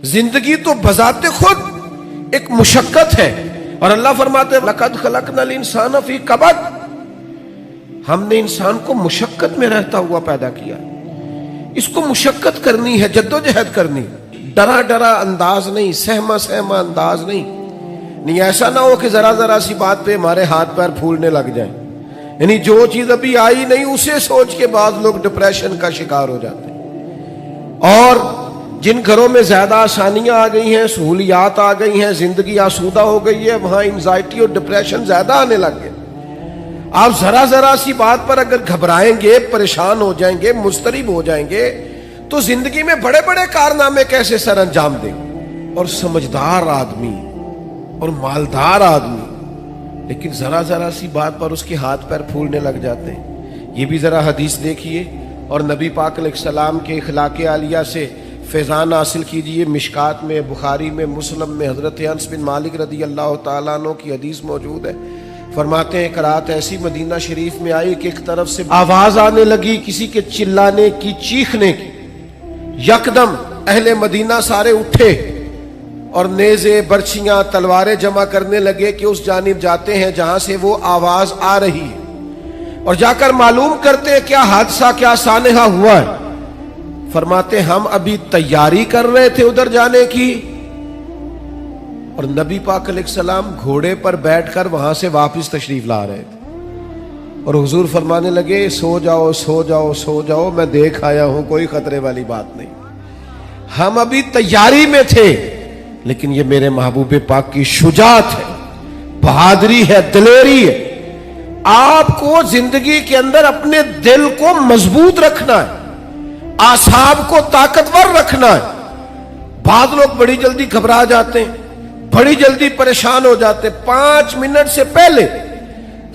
زندگی تو بذات خود ایک مشقت ہے، اور اللہ فرماتے ہیں لقد خلقنا الانسان فی کبد، ہم نے انسان کو مشقت میں رہتا ہوا پیدا کیا، اس کو مشقت کرنی ہے، جدوجہد کرنی، ڈرا ڈرا انداز نہیں، سہما سہما انداز نہیں، ایسا نہ ہو کہ ذرا ذرا سی بات پہ ہمارے ہاتھ پیر پھولنے لگ جائیں، یعنی جو چیز ابھی آئی نہیں اسے سوچ کے بعض لوگ ڈپریشن کا شکار ہو جاتے ہیں۔ اور جن گھروں میں زیادہ آسانیاں آ گئی ہیں، سہولیات آ گئی ہیں، زندگی آسودہ ہو گئی ہے، وہاں انزائٹی اور ڈپریشن زیادہ آنے لگ گئے۔ آپ ذرا ذرا سی بات پر اگر گھبرائیں گے، پریشان ہو جائیں گے، مضطرب ہو جائیں گے، تو زندگی میں بڑے بڑے کارنامے کیسے سر انجام دیں۔ اور سمجھدار آدمی اور مالدار آدمی لیکن ذرا ذرا سی بات پر اس کے ہاتھ پیر پھولنے لگ جاتے ہیں۔ یہ بھی ذرا حدیث دیکھیے اور نبی پاک علیہ السلام کے اخلاق عالیہ سے فیضان حاصل کیجئے۔ مشکات میں، بخاری میں، مسلم میں حضرت انس بن مالک رضی اللہ تعالیٰ عنہ کی حدیث موجود ہے۔ فرماتے ہیں ایک رات ایسی مدینہ شریف میں آئی کہ ایک طرف سے آواز آنے لگی کسی کے چلانے کی، چیخنے کی۔ یکدم اہل مدینہ سارے اٹھے اور نیزے، برچھیاں، تلواریں جمع کرنے لگے کہ اس جانب جاتے ہیں جہاں سے وہ آواز آ رہی ہے، اور جا کر معلوم کرتے ہیں کیا حادثہ، کیا سانحہ ہوا ہے۔ فرماتے ہم ابھی تیاری کر رہے تھے ادھر جانے کی، اور نبی پاک علیہ السلام گھوڑے پر بیٹھ کر وہاں سے واپس تشریف لا رہے تھے، اور حضور فرمانے لگے سو جاؤ سو جاؤ سو جاؤ، میں دیکھ آیا ہوں، کوئی خطرے والی بات نہیں۔ ہم ابھی تیاری میں تھے، لیکن یہ میرے محبوب پاک کی شجاعت ہے، بہادری ہے، دلیری ہے۔ آپ کو زندگی کے اندر اپنے دل کو مضبوط رکھنا ہے، اعصاب کو طاقتور رکھنا ہے۔ بعض لوگ بڑی جلدی گھبرا جاتے ہیں، بڑی جلدی پریشان ہو جاتے ہیں، 5 منٹ سے پہلے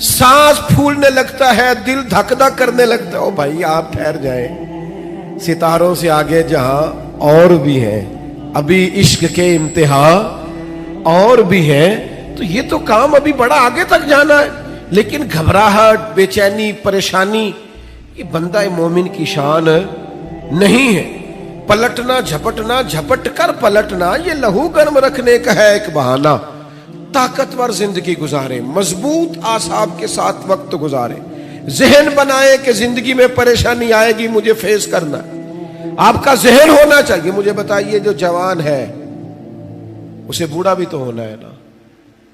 سانس پھولنے لگتا ہے، دل دھک دھک کرنے لگتا ہے۔ او بھائی آپ ٹھہر جائیں، ستاروں سے آگے جہاں اور بھی ہیں، ابھی عشق کے امتحان اور بھی ہیں، تو یہ تو کام ابھی بڑا آگے تک جانا ہے۔ لیکن گھبراہٹ، بے چینی، پریشانی یہ بندہ مومن کی شان نہیں ہے۔ پلٹنا، جھپٹنا، جھپٹ کر پلٹنا یہ لہو گرم رکھنے کا ہے ایک بہانہ۔ طاقتور زندگی گزارے، مضبوط اعصاب کے ساتھ وقت گزارے، ذہن بنائے کہ زندگی میں پریشانی آئے گی، مجھے فیس کرنا ہے۔ آپ کا ذہن ہونا چاہیے۔ مجھے بتائیے جو جوان ہے اسے بوڑھا بھی تو ہونا ہے نا،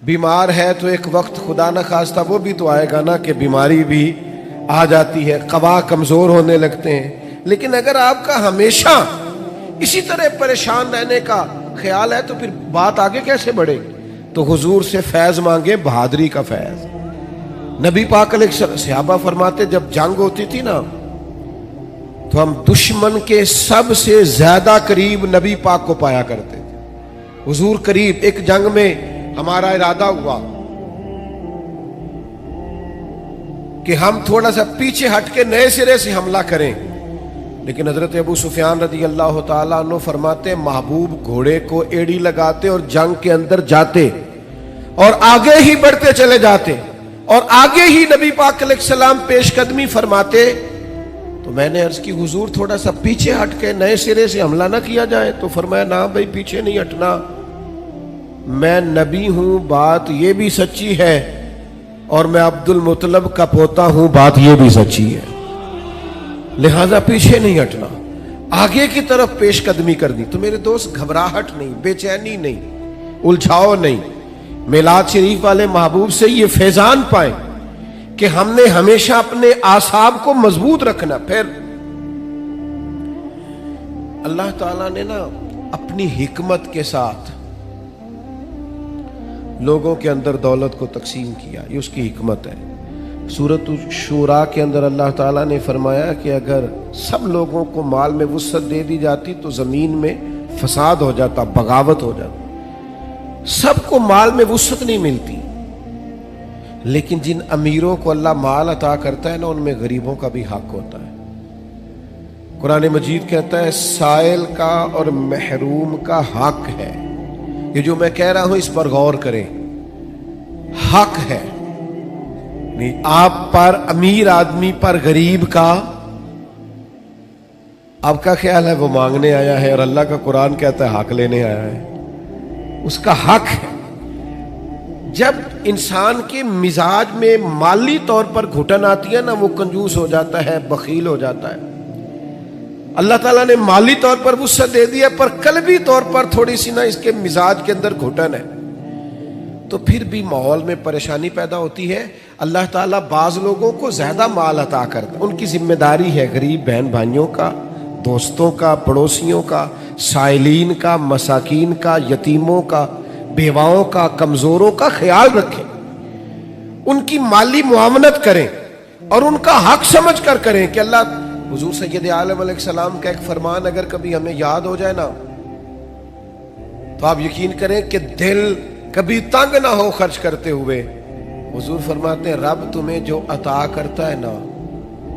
بیمار ہے تو ایک وقت خدا نہ خواستہ وہ بھی تو آئے گا نا کہ بیماری بھی آ جاتی ہے، قوا کمزور ہونے لگتے ہیں۔ لیکن اگر آپ کا ہمیشہ اسی طرح پریشان رہنے کا خیال ہے تو پھر بات آگے کیسے بڑھے گی؟ تو حضور سے فیض مانگے، بہادری کا فیض۔ نبی پاک علیہ السلام، صحابہ فرماتے جب جنگ ہوتی تھی نا تو ہم دشمن کے سب سے زیادہ قریب نبی پاک کو پایا کرتے تھے، حضور قریب۔ ایک جنگ میں ہمارا ارادہ ہوا کہ ہم تھوڑا سا پیچھے ہٹ کے نئے سرے سے حملہ کریں، لیکن حضرت ابو سفیان رضی اللہ تعالیٰ عنہ فرماتے محبوب گھوڑے کو ایڑی لگاتے اور جنگ کے اندر جاتے اور آگے ہی بڑھتے چلے جاتے، اور آگے ہی نبی پاک علیہ السلام پیش قدمی فرماتے۔ تو میں نے عرض کی حضور تھوڑا سا پیچھے ہٹ کے نئے سرے سے حملہ نہ کیا جائے؟ تو فرمایا نہ بھائی پیچھے نہیں ہٹنا، میں نبی ہوں، بات یہ بھی سچی ہے، اور میں عبد المطلب کا پوتا ہوں، بات یہ بھی سچی ہے، لہذا پیچھے نہیں ہٹنا، آگے کی طرف پیش قدمی کرنی۔ تو میرے دوست گھبراہٹ نہیں، بے چینی نہیں، الجھاؤ نہیں۔ میلاد شریف والے محبوب سے یہ فیضان پائیں کہ ہم نے ہمیشہ اپنے اعصاب کو مضبوط رکھنا۔ پھر اللہ تعالیٰ نے نا اپنی حکمت کے ساتھ لوگوں کے اندر دولت کو تقسیم کیا، یہ اس کی حکمت ہے۔ سورۃ الشورى کے اندر اللہ تعالیٰ نے فرمایا کہ اگر سب لوگوں کو مال میں وسعت دے دی جاتی تو زمین میں فساد ہو جاتا، بغاوت ہو جاتی۔ سب کو مال میں وسعت نہیں ملتی، لیکن جن امیروں کو اللہ مال عطا کرتا ہے نا ان میں غریبوں کا بھی حق ہوتا ہے۔ قرآن مجید کہتا ہے سائل کا اور محروم کا حق ہے۔ یہ جو میں کہہ رہا ہوں اس پر غور کریں، حق ہے، نہیں آپ پر، امیر آدمی پر غریب کا آپ کا خیال ہے وہ مانگنے آیا ہے اور اللہ کا قرآن کہتا ہے حق لینے آیا ہے؟ اس کا حق ہے. جب انسان کے مزاج میں مالی طور پر گھٹن آتی ہے نا، وہ کنجوس ہو جاتا ہے، بخیل ہو جاتا ہے. اللہ تعالیٰ نے مالی طور پر وسعت دے دیا، پر قلبی طور پر تھوڑی سی نا اس کے مزاج کے اندر گھٹن ہے، تو پھر بھی ماحول میں پریشانی پیدا ہوتی ہے. اللہ تعالیٰ بعض لوگوں کو زیادہ مال عطا کرتا ہے، ان کی ذمہ داری ہے غریب بہن بھائیوں کا، دوستوں کا، پڑوسیوں کا، سائلین کا، مساکین کا، یتیموں کا، بیواؤں کا، کمزوروں کا خیال رکھیں، ان کی مالی معاونت کریں اور ان کا حق سمجھ کر کریں. کہ اللہ حضور سید عالم علیہ السلام کا ایک فرمان اگر کبھی ہمیں یاد ہو جائے نا، تو آپ یقین کریں کہ دل کبھی تنگ نہ ہو خرچ کرتے ہوئے. حضور فرماتے ہیں رب تمہیں جو عطا کرتا ہے نا،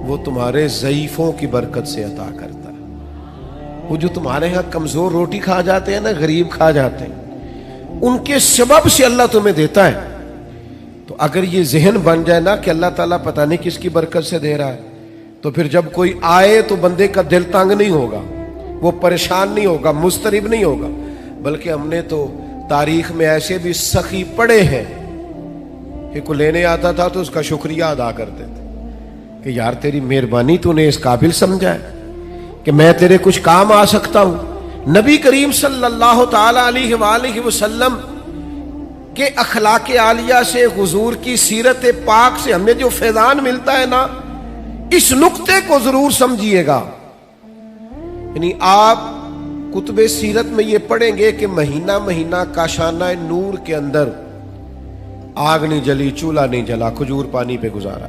وہ تمہارے ضعیفوں کی برکت سے عطا کرتا ہے. وہ جو تمہارے ہاں کمزور روٹی کھا جاتے ہیں نا، غریب کھا جاتے ہیں، ان کے سبب سے اللہ تمہیں دیتا ہے. تو اگر یہ ذہن بن جائے نا کہ اللہ تعالیٰ پتہ نہیں کس کی برکت سے دے رہا ہے، تو پھر جب کوئی آئے تو بندے کا دل تنگ نہیں ہوگا، وہ پریشان نہیں ہوگا، مضطرب نہیں ہوگا. بلکہ ہم نے تو تاریخ میں ایسے بھی سخی پڑے ہیں کہ کوئی لینے آتا تھا تو اس کا شکریہ ادا کرتے تھے کہ یار تیری مہربانی، تو نے اس قابل سمجھا ہے کہ میں تیرے کچھ کام آ سکتا ہوں. نبی کریم صلی اللہ تعالی علیہ وآلہ وسلم کے اخلاق عالیہ سے، حضور کی سیرت پاک سے ہمیں جو فیضان ملتا ہے نا، اس نقطے کو ضرور سمجھیے گا. یعنی آپ کتب سیرت میں یہ پڑھیں گے کہ مہینہ مہینہ کاشانہ نور کے اندر آگ نہیں جلی، چولہا نہیں جلا، کھجور پانی پہ گزارا.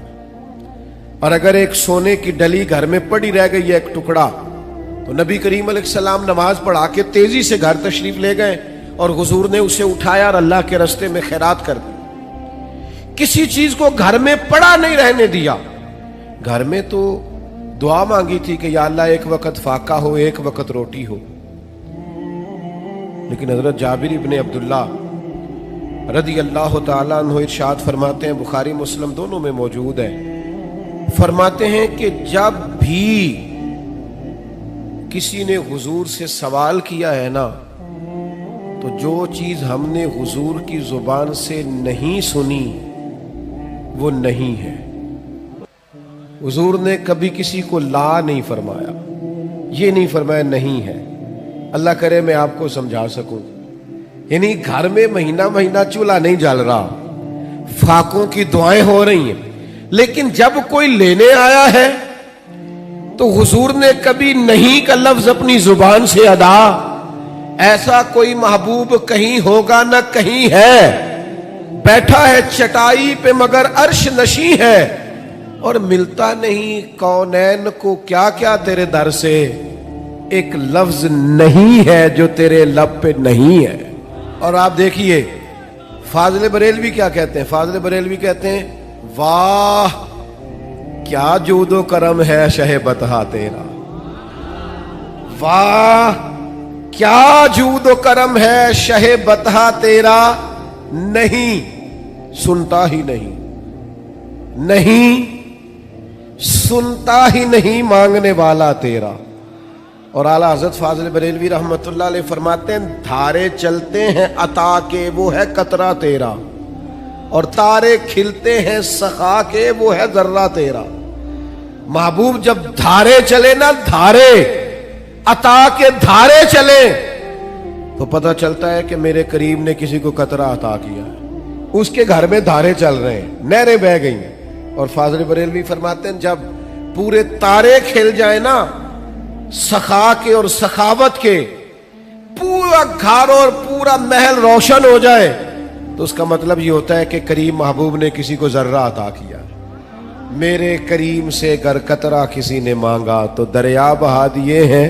اور اگر ایک سونے کی ڈلی گھر میں پڑی رہ گئی ہے ایک ٹکڑا، تو نبی کریم علیہ السلام نماز پڑھا کے تیزی سے گھر تشریف لے گئے اور حضور نے اسے اٹھایا اور اللہ کے راستے میں خیرات کر دی. کسی چیز کو گھر میں پڑا نہیں رہنے دیا. گھر میں تو دعا مانگی تھی کہ یا اللہ ایک وقت فاقہ ہو، ایک وقت روٹی ہو. لیکن حضرت جابر ابن عبداللہ رضی اللہ تعالیٰ عنہ ارشاد فرماتے ہیں، بخاری مسلم دونوں میں موجود ہے، فرماتے ہیں کہ جب بھی کسی نے حضور سے سوال کیا ہے نا، تو جو چیز ہم نے حضور کی زبان سے نہیں سنی وہ نہیں ہے. حضور نے کبھی کسی کو لا نہیں فرمایا، یہ نہیں فرمایا نہیں ہے. اللہ کرے میں آپ کو سمجھا سکوں. یعنی گھر میں مہینہ مہینہ چولہا نہیں جل رہا، فاقوں کی دعائیں ہو رہی ہیں، لیکن جب کوئی لینے آیا ہے تو حضور نے کبھی نہیں کا لفظ اپنی زبان سے ادا. ایسا کوئی محبوب کہیں ہوگا نہ کہیں ہے، بیٹھا ہے چٹائی پہ مگر عرش نشیں ہے، اور ملتا نہیں کونین کو کیا کیا تیرے در سے، ایک لفظ نہیں ہے جو تیرے لب پہ نہیں ہے. اور آپ دیکھیے فاضل بریلوی کیا کہتے ہیں. فاضل بریلوی کہتے ہیں واہ کیا جود و کرم ہے شہ بتہا تیرا، واہ کیا جود و کرم ہے شہ بتہا تیرا، نہیں سنتا ہی نہیں، نہیں سنتا ہی نہیں مانگنے والا تیرا. اور اعلیٰ حضرت فاضل بریلوی رحمت اللہ علیہ فرماتے ہیں دھارے چلتے ہیں عطا کے وہ ہے قطرہ تیرا، اور تارے کھلتے ہیں سخا کے وہ ہے ذرہ تیرا. محبوب جب دھارے چلے نا، دھارے عطا کے دھارے چلے، تو پتہ چلتا ہے کہ میرے کریم نے کسی کو قطرہ عطا کیا ہے. اس کے گھر میں دھارے چل رہے ہیں، نہریں بہہ گئی ہیں. اور فاضل بریلوی فرماتے ہیں جب پورے تارے کھل جائیں نا سخا کے اور سخاوت کے، پورا گھر اور پورا محل روشن ہو جائے، تو اس کا مطلب یہ ہوتا ہے کہ کریم محبوب نے کسی کو ذرہ عطا کیا. میرے کریم سے گر قطرہ کسی نے مانگا تو دریا بہا دیے ہیں،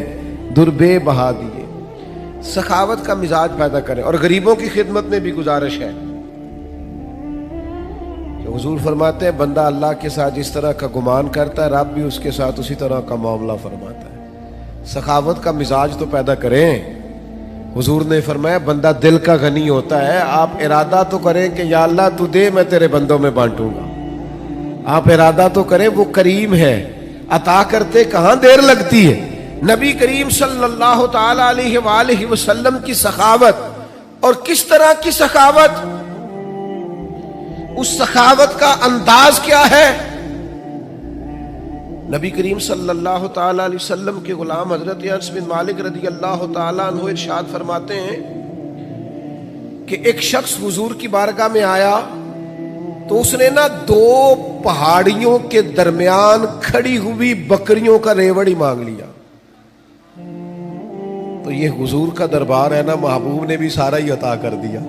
دربے بہا دیے. سخاوت کا مزاج پیدا کریں. اور غریبوں کی خدمت میں بھی گزارش ہے. حضور فرماتے ہیں بندہ اللہ کے ساتھ جس طرح کا گمان کرتا ہے، رب بھی اس کے ساتھ اسی طرح کا معاملہ فرماتا ہے. سخاوت کا مزاج تو پیدا کریں. حضور نے فرمایا بندہ دل کا غنی ہوتا ہے، آپ ارادہ تو کریں کہ یا اللہ تو دے میں تیرے بندوں میں بانٹوں گا. آپ ارادہ تو کریں، وہ کریم ہے، عطا کرتے کہاں دیر لگتی ہے. نبی کریم صلی اللہ تعالی علیہ وآلہ وسلم کی سخاوت، اور کس طرح کی سخاوت، اس سخاوت کا انداز کیا ہے؟ نبی کریم صلی اللہ تعالی علیہ وسلم کے غلام حضرت انس بن مالک رضی اللہ تعالیٰ عنہ ارشاد فرماتے ہیں کہ ایک شخص حضور کی بارگاہ میں آیا تو اس نے دو پہاڑیوں کے درمیان کھڑی ہوئی بکریوں کا ریوڑی مانگ لیا۔ تو یہ حضور کا دربار ہے محبوب نے بھی سارا ہی عطا کر دیا،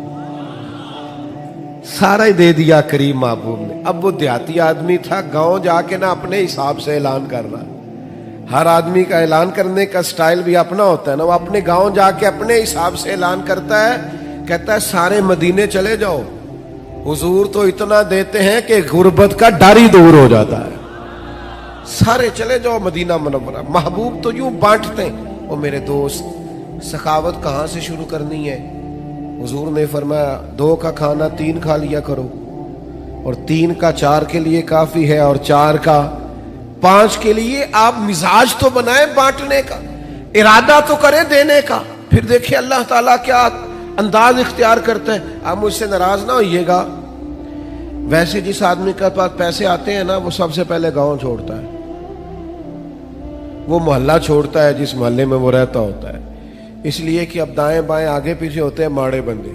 سارا ہی دے دیا کریم محبوب نے۔ اب وہ دیہاتی آدمی تھا، گاؤں جا کے اپنے حساب سے اعلان کر رہا۔ ہر آدمی کا اعلان کرنے کا سٹائل بھی اپنا ہوتا ہے وہ اپنے گاؤں جا کے اپنے حساب سے اعلان کرتا ہے، کہتا ہے سارے مدینے چلے جاؤ، حضور تو اتنا دیتے ہیں کہ غربت کا ڈر ہی دور ہو جاتا ہے، سارے چلے جاؤ مدینہ منورہ۔ محبوب تو یوں بانٹتے ہیں۔ اور میرے دوست، سخاوت کہاں سے شروع کرنی ہے؟ حضور نے فرمایا 2 کا کھانا 3 کھا لیا کرو، اور 3 کا 4 کے لیے کافی ہے، اور 4 کا 5 کے لیے۔ آپ مزاج تو بنائیں بانٹنے کا، ارادہ تو کریں دینے کا، پھر دیکھیں اللہ تعالیٰ کیا انداز اختیار کرتا ہے۔ آپ مجھ سے ناراض نہ ہوئیے گا، ویسے جس آدمی کے پاس پیسے آتے ہیں وہ سب سے پہلے گاؤں چھوڑتا ہے، وہ محلہ چھوڑتا ہے جس محلے میں وہ رہتا ہوتا ہے، اس لیے کہ اب دائیں بائیں آگے پیچھے ہوتے ہیں ماڑے بندے،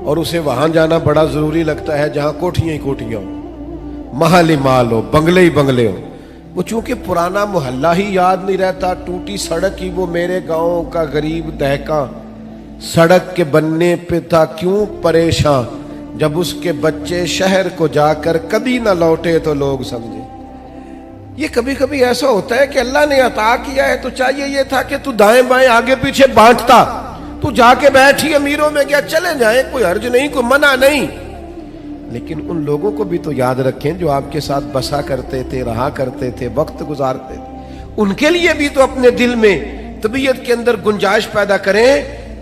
اور اسے وہاں جانا بڑا ضروری لگتا ہے جہاں کوٹھیاں ہی کوٹھیاں ہوں، محل ہی محل ہو، بنگلے ہی بنگلے ہوں۔ وہ چونکہ پرانا محلہ ہی یاد نہیں رہتا، ٹوٹی سڑک ہی وہ میرے گاؤں کا غریب دہقاں سڑک کے بننے پہ تھا کیوں پریشاں، جب اس کے بچے شہر کو جا کر کبھی نہ لوٹے تو لوگ سمجھے۔ یہ کبھی کبھی ایسا ہوتا ہے کہ اللہ نے عطا کیا ہے تو چاہیے یہ تھا کہ تو دائیں بائیں آگے پیچھے بانٹتا، تو جا کے بیٹھی امیروں میں کیا چلے جائیں، کوئی حرج نہیں، کوئی منع نہیں، لیکن ان لوگوں کو بھی تو یاد رکھیں جو آپ کے ساتھ بسا کرتے تھے، رہا کرتے تھے، وقت گزارتے تھے، ان کے لیے بھی تو اپنے دل میں طبیعت کے اندر گنجائش پیدا کریں۔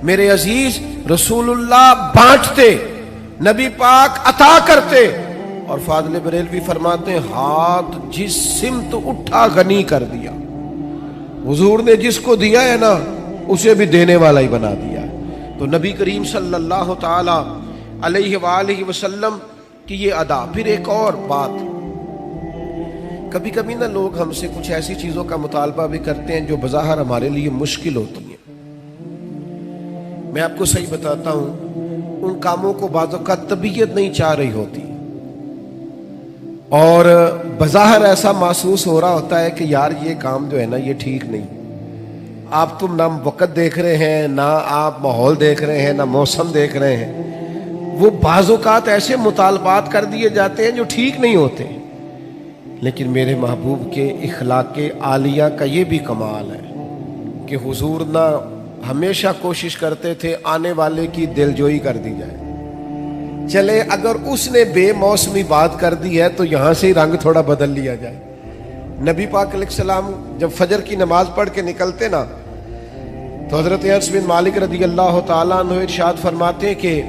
میرے عزیز، رسول اللہ بانٹتے، نبی پاک عطا کرتے، اور فاضل بریلوی فرماتے ہیں ہاتھ جس سمت اٹھا غنی کر دیا۔ حضور نے جس کو دیا ہے اسے بھی دینے والا ہی بنا دیا۔ تو نبی کریم صلی اللہ تعالی علیہ وآلہ وسلم کی یہ ادا۔ پھر ایک اور بات، کبھی کبھی لوگ ہم سے کچھ ایسی چیزوں کا مطالبہ بھی کرتے ہیں جو بظاہر ہمارے لیے مشکل ہوتی ہیں۔ میں آپ کو صحیح بتاتا ہوں، ان کاموں کو بعض اوقات طبیعت نہیں چاہ رہی ہوتی، اور بظاہر ایسا محسوس ہو رہا ہوتا ہے کہ یار یہ کام جو ہے یہ ٹھیک نہیں۔ آپ تم نہ وقت دیکھ رہے ہیں، نہ آپ ماحول دیکھ رہے ہیں، نہ موسم دیکھ رہے ہیں، وہ بعض اوقات ایسے مطالبات کر دیے جاتے ہیں جو ٹھیک نہیں ہوتے۔ لیکن میرے محبوب کے اخلاق عالیہ کا یہ بھی کمال ہے کہ حضور نہ ہمیشہ کوشش کرتے تھے آنے والے کی دلجوئی کر دی جائے، چلے اگر اس نے بے موسمی بات کر دی ہے تو یہاں سے ہی رنگ تھوڑا بدل لیا جائے۔ نبی پاک علیہ السلام جب فجر کی نماز پڑھ کے نکلتے تو حضرت انس بن مالک رضی اللہ تعالیٰ عنہ ارشاد فرماتے ہیں کہ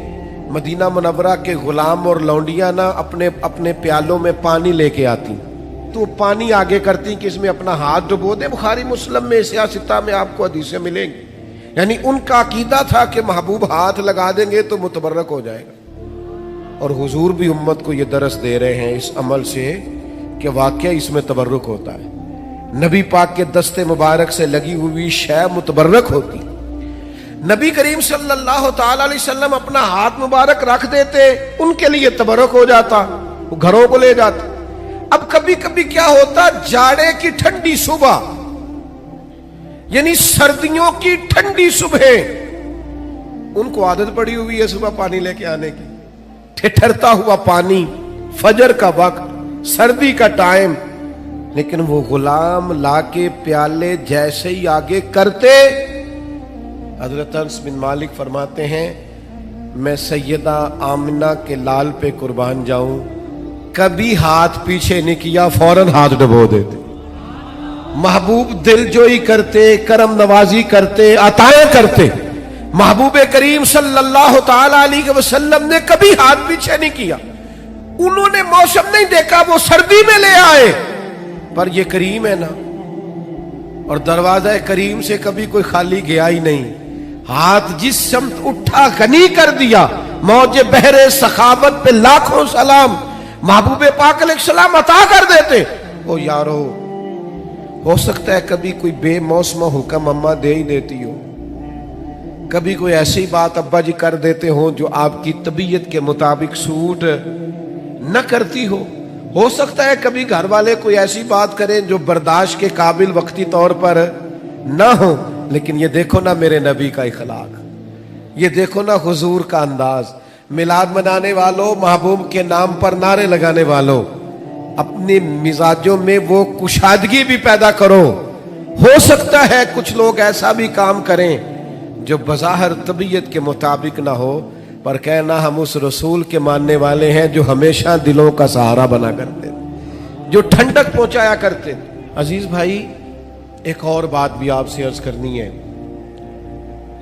مدینہ منورہ کے غلام اور لونڈیاں اپنے اپنے پیالوں میں پانی لے کے آتی، تو پانی آگے کرتی کہ اس میں اپنا ہاتھ ڈبو دے۔ بخاری مسلم میں سیاستہ میں آپ کو حدیثیں ملیں گی، یعنی ان کا عقیدہ تھا کہ محبوب ہاتھ لگا دیں گے تو متبرک ہو جائے گا۔ اور حضور بھی امت کو یہ درس دے رہے ہیں اس عمل سے کہ واقعہ اس میں تبرک ہوتا ہے، نبی پاک کے دستے مبارک سے لگی ہوئی شے متبرک ہوتی۔ نبی کریم صلی اللہ تعالی علیہ وسلم اپنا ہاتھ مبارک رکھ دیتے، ان کے لیے تبرک ہو جاتا، وہ گھروں کو لے جاتے۔ اب کبھی کبھی کیا ہوتا، جاڑے کی ٹھنڈی صبح، یعنی سردیوں کی ٹھنڈی صبح، ان کو عادت پڑی ہوئی ہے صبح پانی لے کے آنے کی، ٹھٹھرتا ہوا پانی، فجر کا وقت، سردی کا ٹائم، لیکن وہ غلام لا کے پیالے جیسے ہی آگے کرتے، حضرت انس بن مالک فرماتے ہیں میں سیدہ آمنہ کے لال پہ قربان جاؤں، کبھی ہاتھ پیچھے نہیں کیا، فوراً ہاتھ ڈبو دیتے۔ محبوب دل جوئی کرتے، کرم نوازی کرتے، عطائیں کرتے۔ محبوب کریم صلی اللہ تعالی علیہ وسلم نے کبھی ہاتھ پیچھے نہیں کیا۔ انہوں نے موسم نہیں دیکھا، وہ سردی میں لے آئے، پر یہ کریم ہے نا، اور دروازہ کریم سے کبھی کوئی خالی گیا ہی نہیں. ہاتھ جس سمت اٹھا غنی کر دیا. موج بحر سخاوت پہ لاکھوں سلام محبوب پاک علیہ السلام عطا کر دیتے. او یارو، ہو سکتا ہے کبھی کوئی بے موسم حکم اماں دے ہی دیتی ہو، کبھی کوئی ایسی بات ابا جی کر دیتے ہوں جو آپ کی طبیعت کے مطابق سوٹ نہ کرتی ہو سکتا ہے کبھی گھر والے کوئی ایسی بات کریں جو برداشت کے قابل وقتی طور پر نہ ہو. لیکن یہ دیکھو نا میرے نبی کا اخلاق، یہ دیکھو نا حضور کا انداز. میلاد منانے والوں، محبوب کے نام پر نعرے لگانے والوں، اپنے مزاجوں میں وہ کشادگی بھی پیدا کرو. ہو سکتا ہے کچھ لوگ ایسا بھی کام کریں جو بظاہر طبیعت کے مطابق نہ ہو، پر کہنا ہم اس رسول کے ماننے والے ہیں جو ہمیشہ دلوں کا سہارا بنا کرتے، جو ٹھنڈک پہنچایا کرتے. عزیز بھائی، ایک اور بات بھی آپ سے عرض کرنی ہے.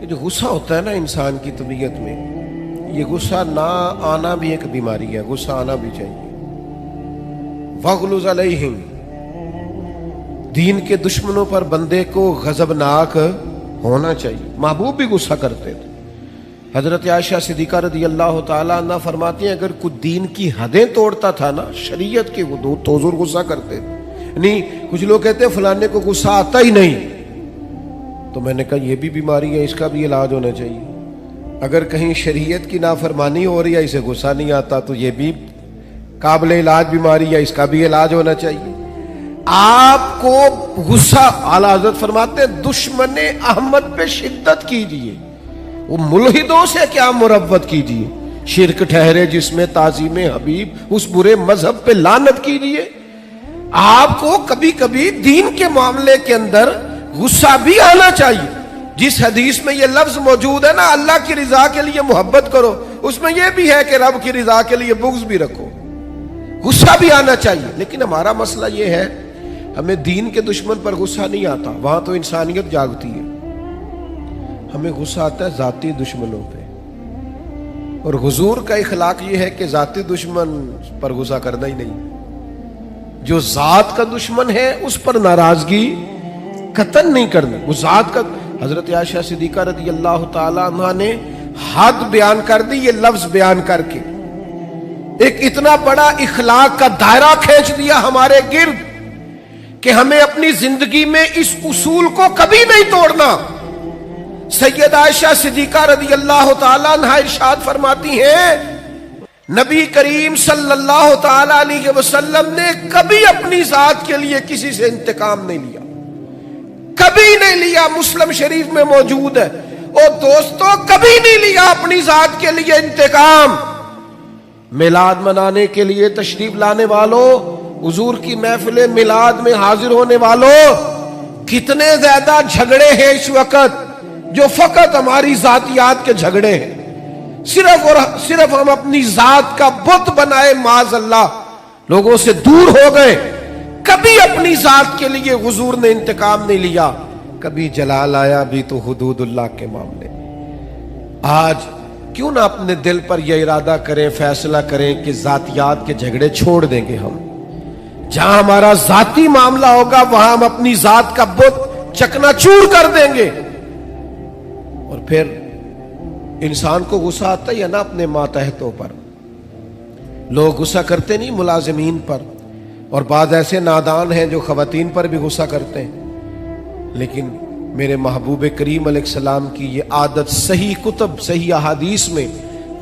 یہ جو غصہ ہوتا ہے نا انسان کی طبیعت میں، یہ غصہ نہ آنا بھی ایک بیماری ہے، غصہ آنا بھی چاہیے. وَغْلُظْ عَلَيْهِمْ، دین کے دشمنوں پر بندے کو غضبناک ہونا چاہیے. محبوب بھی غصہ کرتے تھے. حضرت عائشہ صدیقہ رضی اللہ تعالیٰ عنہ فرماتی ہیں اگر کوئی دین کی حدیں توڑتا تھا نا، شریعت کی حدود، تو حضور غصہ کرتے تھے. نہیں، کچھ لوگ کہتے ہیں فلانے کو غصہ آتا ہی نہیں، تو میں نے کہا یہ بھی بیماری ہے، اس کا بھی علاج ہونا چاہیے. اگر کہیں شریعت کی نافرمانی ہو رہی ہے، اسے غصہ نہیں آتا، تو یہ بھی قابل علاج بیماری ہے، اس کا بھی علاج ہونا چاہیے. آپ کو غصہ، اعلیٰ حضرت فرماتے ہیں دشمن احمد پہ شدت کیجیے، وہ ملحدوں سے کیا مروت کیجیے. شرک ٹھہرے جس میں تعظیم حبیب، اس برے مذہب پہ لعنت کیجیے. آپ کو کبھی کبھی دین کے معاملے کے اندر غصہ بھی آنا چاہیے. جس حدیث میں یہ لفظ موجود ہے نا، اللہ کی رضا کے لیے محبت کرو، اس میں یہ بھی ہے کہ رب کی رضا کے لیے بغض بھی رکھو. غصہ بھی آنا چاہیے. لیکن ہمارا مسئلہ یہ ہے، ہمیں دین کے دشمن پر غصہ نہیں آتا، وہاں تو انسانیت جاگتی ہے. ہمیں غصہ آتا ہے ذاتی دشمنوں پہ. اور حضور کا اخلاق یہ ہے کہ ذاتی دشمن پر غصہ کرنا ہی نہیں. جو ذات کا دشمن ہے اس پر ناراضگی قطعاً نہیں کرنا. وہ ذات کا، حضرت عائشہ صدیقہ رضی اللہ تعالیٰ عنہ نے حد بیان کر دی یہ لفظ بیان کر کے، ایک اتنا بڑا اخلاق کا دائرہ کھینچ دیا ہمارے گرد کہ ہمیں اپنی زندگی میں اس اصول کو کبھی نہیں توڑنا. سیدہ عائشہ صدیقہ رضی اللہ تعالیٰ عنہ ارشاد فرماتی ہیں نبی کریم صلی اللہ تعالیٰ علیہ وسلم نے کبھی اپنی ذات کے لیے کسی سے انتقام نہیں لیا، کبھی نہیں لیا. مسلم شریف میں موجود ہے. اور دوستوں، کبھی نہیں لیا اپنی ذات کے لیے انتقام. میلاد منانے کے لیے تشریف لانے والوں، حضور کی محفل میلاد میں حاضر ہونے والوں، کتنے زیادہ جھگڑے ہیں اس وقت جو فقط ہماری ذاتیات کے جھگڑے ہیں. صرف اور صرف ہم اپنی ذات کا بت بنائے، معاذ اللہ لوگوں سے دور ہو گئے. کبھی اپنی ذات کے لیے حضور نے انتقام نہیں لیا. کبھی جلال آیا بھی تو حدود اللہ کے معاملے. آج کیوں نہ اپنے دل پر یہ ارادہ کریں، فیصلہ کریں کہ ذاتیات کے جھگڑے چھوڑ دیں گے. ہم جہاں ہمارا ذاتی معاملہ ہوگا وہاں ہم اپنی ذات کا بت چکنا چور کر دیں گے. اور پھر انسان کو غصہ آتا ہی ہے نا اپنے ماتحتوں پر. لوگ غصہ کرتے نہیں ملازمین پر، اور بعض ایسے نادان ہیں جو خواتین پر بھی غصہ کرتے ہیں. لیکن میرے محبوب کریم علیہ السلام کی یہ عادت صحیح کتب، صحیح احادیث میں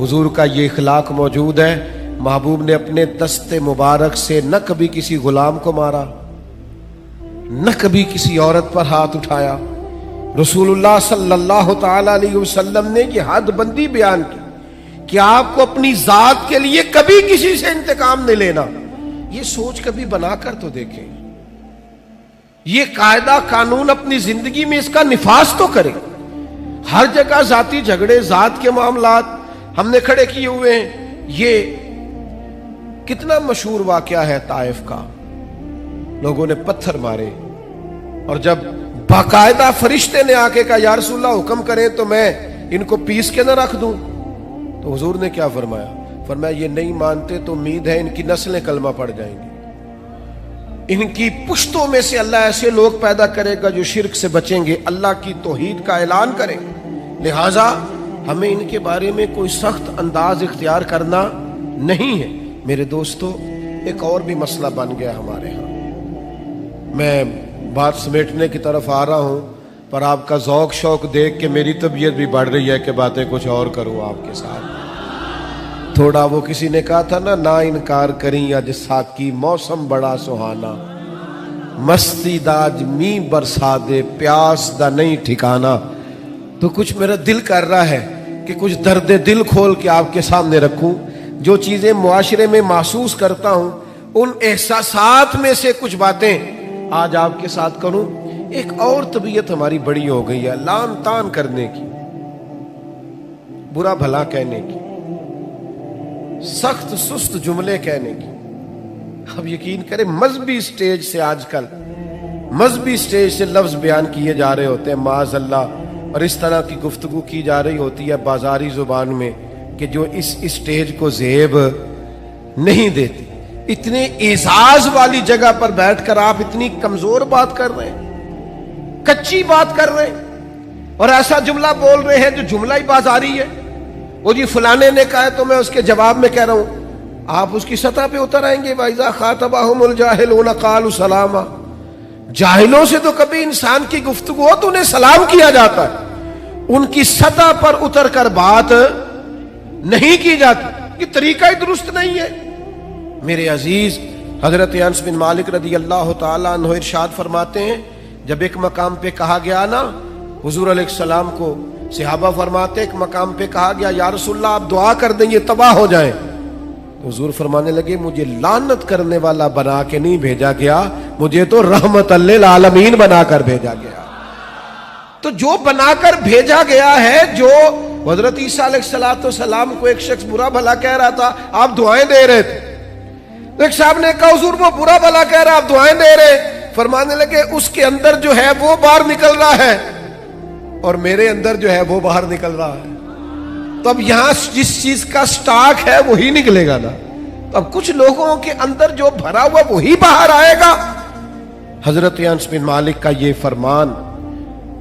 حضور کا یہ اخلاق موجود ہے. محبوب نے اپنے دست مبارک سے نہ کبھی کسی غلام کو مارا، نہ کبھی کسی عورت پر ہاتھ اٹھایا. رسول اللہ صلی اللہ تعالی علیہ وسلم نے یہ حد بندی بیان کی کہ آپ کو اپنی ذات کے لیے کبھی کسی سے انتقام نہیں لینا. یہ سوچ کبھی بنا کر تو دیکھیں، یہ قاعدہ قانون اپنی زندگی میں اس کا نفاذ تو کریں. ہر جگہ ذاتی جھگڑے، ذات کے معاملات ہم نے کھڑے کیے ہوئے ہیں. یہ کتنا مشہور واقعہ ہے طائف کا. لوگوں نے پتھر مارے، اور جب باقاعدہ فرشتے نے آ کے کہا یا رسول اللہ حکم کریں تو میں ان کو پیس کے نہ رکھ دوں، تو حضور نے کیا فرمایا؟ فرمایا یہ نہیں مانتے تو امید ہے ان کی نسلیں کلمہ پڑ جائیں گی. ان کی پشتوں میں سے اللہ ایسے لوگ پیدا کرے گا جو شرک سے بچیں گے، اللہ کی توحید کا اعلان کریں گے۔ لہٰذا ہمیں ان کے بارے میں کوئی سخت انداز اختیار کرنا نہیں ہے۔ میرے دوستو، ایک اور بھی مسئلہ بن گیا ہمارے ہاں۔ میں بات سمیٹنے کی طرف آ رہا ہوں، پر آپ کا ذوق شوق دیکھ کے میری طبیعت بھی بڑھ رہی ہے کہ باتیں کچھ اور کروں آپ کے ساتھ۔ تھوڑا وہ کسی نے کہا تھا نا انکار کریں اج ساکی موسم بڑا سہانا، مستی داج می برسا دے پیاس دا نہیں ٹھکانا۔ تو کچھ میرا دل کر رہا ہے کہ کچھ درد دل کھول کے آپ کے سامنے رکھوں، جو چیزیں معاشرے میں محسوس کرتا ہوں ان احساسات میں سے کچھ باتیں آج آپ کے ساتھ کروں۔ ایک اور طبیعت ہماری بڑی ہو گئی ہے، لان تان کرنے کی، برا بھلا کہنے کی، سخت سست جملے کہنے کی۔ اب یقین کریں مذہبی سٹیج سے، آج کل مذہبی سٹیج سے لفظ بیان کیے جا رہے ہوتے ہیں معاذ اللہ، اور اس طرح کی گفتگو کی جا رہی ہوتی ہے بازاری زبان میں کہ جو اس سٹیج کو زیب نہیں دیتی۔ اتنے اعزاز والی جگہ پر بیٹھ کر آپ اتنی کمزور بات کر رہے ہیں، کچی بات کر رہے ہیں، اور ایسا جملہ بول رہے ہیں جو جملہ ہی بازاری ہے۔ وہ جی فلانے نے کہا ہے تو میں اس کے جواب میں کہہ رہا ہوں، آپ اس کی سطح پہ اتر آئیں گے۔ وَإِذَا خَاطَبَهُمُ الْجَاهِلُونَ قَالُوا سَلَامًا۔ جاہلوں سے تو کبھی انسان کی گفتگو ہو تو انہیں سلام کیا جاتا ہے، ان کی سطح پر اتر کر بات نہیں کی جاتی۔ یہ طریقہ ہی درست نہیں ہے۔ میرے عزیز، حضرت انس بن مالک رضی اللہ تعالیٰ عنہ ارشاد فرماتے ہیں، جب ایک مقام پہ کہا گیا نا حضور علیہ السلام کو، صحابہ فرماتے ایک مقام پہ کہا گیا یا رسول اللہ آپ دعا کر دیں یہ تباہ ہو جائیں، حضور فرمانے لگے مجھے لعنت کرنے والا بنا کے نہیں بھیجا گیا، مجھے تو رحمت للعالمین بنا کر بھیجا گیا۔ تو جو بنا کر بھیجا گیا ہے، جو حضرت عیسیٰ علیہ السلام کو ایک شخص برا بھلا کہہ رہا تھا، آپ دعائیں دے رہے تھے، تو ایک صاحب نے کہا حضور وہ برا بھلا کہہ رہا آپ دعائیں دے رہے، فرمانے لگے اس کے اندر جو ہے وہ باہر نکل رہا ہے اور میرے اندر جو ہے وہ باہر نکل رہا ہے۔ تو اب یہاں جس چیز کا سٹاک ہے وہی نکلے گا نا، تو اب کچھ لوگوں کے اندر جو بھرا ہوا وہی باہر آئے گا۔ حضرت انس بن مالک کا یہ فرمان،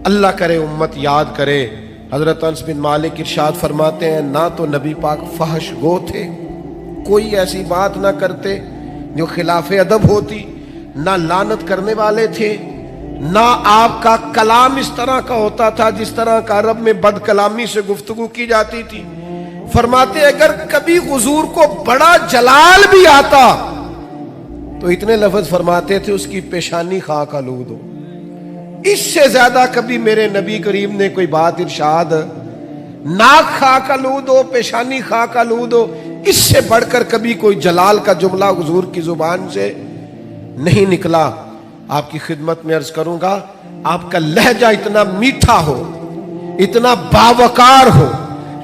اللہ کرے امت یاد کرے۔ حضرت انس بن مالک ارشاد فرماتے ہیں نہ تو نبی پاک فحش گو تھے، کوئی ایسی بات نہ کرتے جو خلاف ادب ہوتی، نہ لعنت کرنے والے تھے، نہ آپ کا کلام اس طرح کا ہوتا تھا جس طرح کا عرب میں بد کلامی سے گفتگو کی جاتی تھی۔ فرماتے اگر کبھی حضور کو بڑا جلال بھی آتا تو اتنے لفظ فرماتے تھے اس کی پیشانی خاک آلود ہو۔ اس سے زیادہ کبھی میرے نبی کریم نے کوئی بات ارشاد، ناک خاک آلود ہو، پیشانی خاک آلود ہو، اس سے بڑھ کر کبھی کوئی جلال کا جملہ حضور کی زبان سے نہیں نکلا۔ آپ کی خدمت میں عرض کروں گا، آپ کا لہجہ اتنا میٹھا ہو، اتنا باوقار ہو،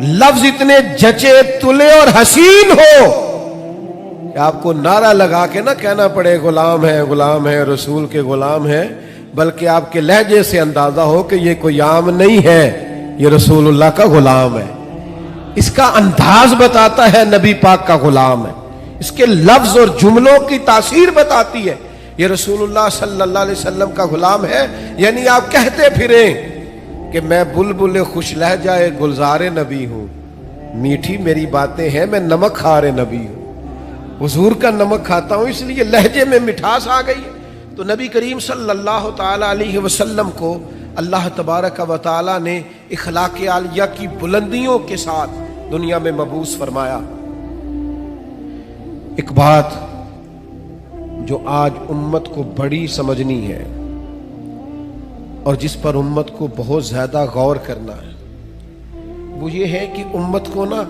لفظ اتنے جچے تلے اور حسین ہو کہ آپ کو نعرہ لگا کے نہ کہنا پڑے غلام ہے رسول کے غلام ہے، بلکہ آپ کے لہجے سے اندازہ ہو کہ یہ کوئی عام نہیں ہے، یہ رسول اللہ کا غلام ہے۔ اس کا انداز بتاتا ہے نبی پاک کا غلام ہے، اس کے لفظ اور جملوں کی تاثیر بتاتی ہے یہ رسول اللہ صلی اللہ علیہ وسلم کا غلام ہے۔ یعنی آپ کہتے پھریں کہ میں بلبل خوش لہجہ گلزار نبی ہوں، میٹھی میری باتیں ہیں، میں نمک خار نبی ہوں، حضور کا نمک کھاتا ہوں، اس لیے لہجے میں مٹھاس آ گئی۔ تو نبی کریم صلی اللہ تعالی علیہ وسلم کو اللہ تبارک و تعالی نے اخلاق عالیہ کی بلندیوں کے ساتھ دنیا میں مبعوث فرمایا۔ ایک بات جو آج امت کو بڑی سمجھنی ہے اور جس پر امت کو بہت زیادہ غور کرنا ہے، وہ یہ ہے کہ امت کو نا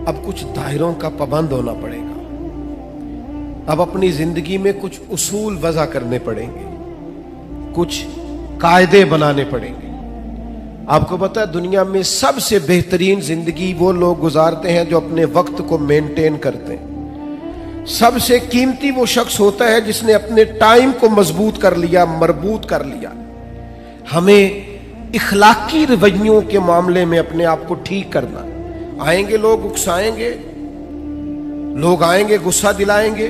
اب کچھ دائروں کا پابند ہونا پڑے گا، اب اپنی زندگی میں کچھ اصول وضع کرنے پڑیں گے، کچھ قاعدے بنانے پڑیں گے۔ آپ کو پتہ ہے دنیا میں سب سے بہترین زندگی وہ لوگ گزارتے ہیں جو اپنے وقت کو مینٹین کرتے ہیں۔ سب سے قیمتی وہ شخص ہوتا ہے جس نے اپنے ٹائم کو مضبوط کر لیا، مربوط کر لیا۔ ہمیں اخلاقی رویوں کے معاملے میں اپنے آپ کو ٹھیک کرنا۔ آئیں گے لوگ اکسائیں گے، لوگ آئیں گے غصہ دلائیں گے،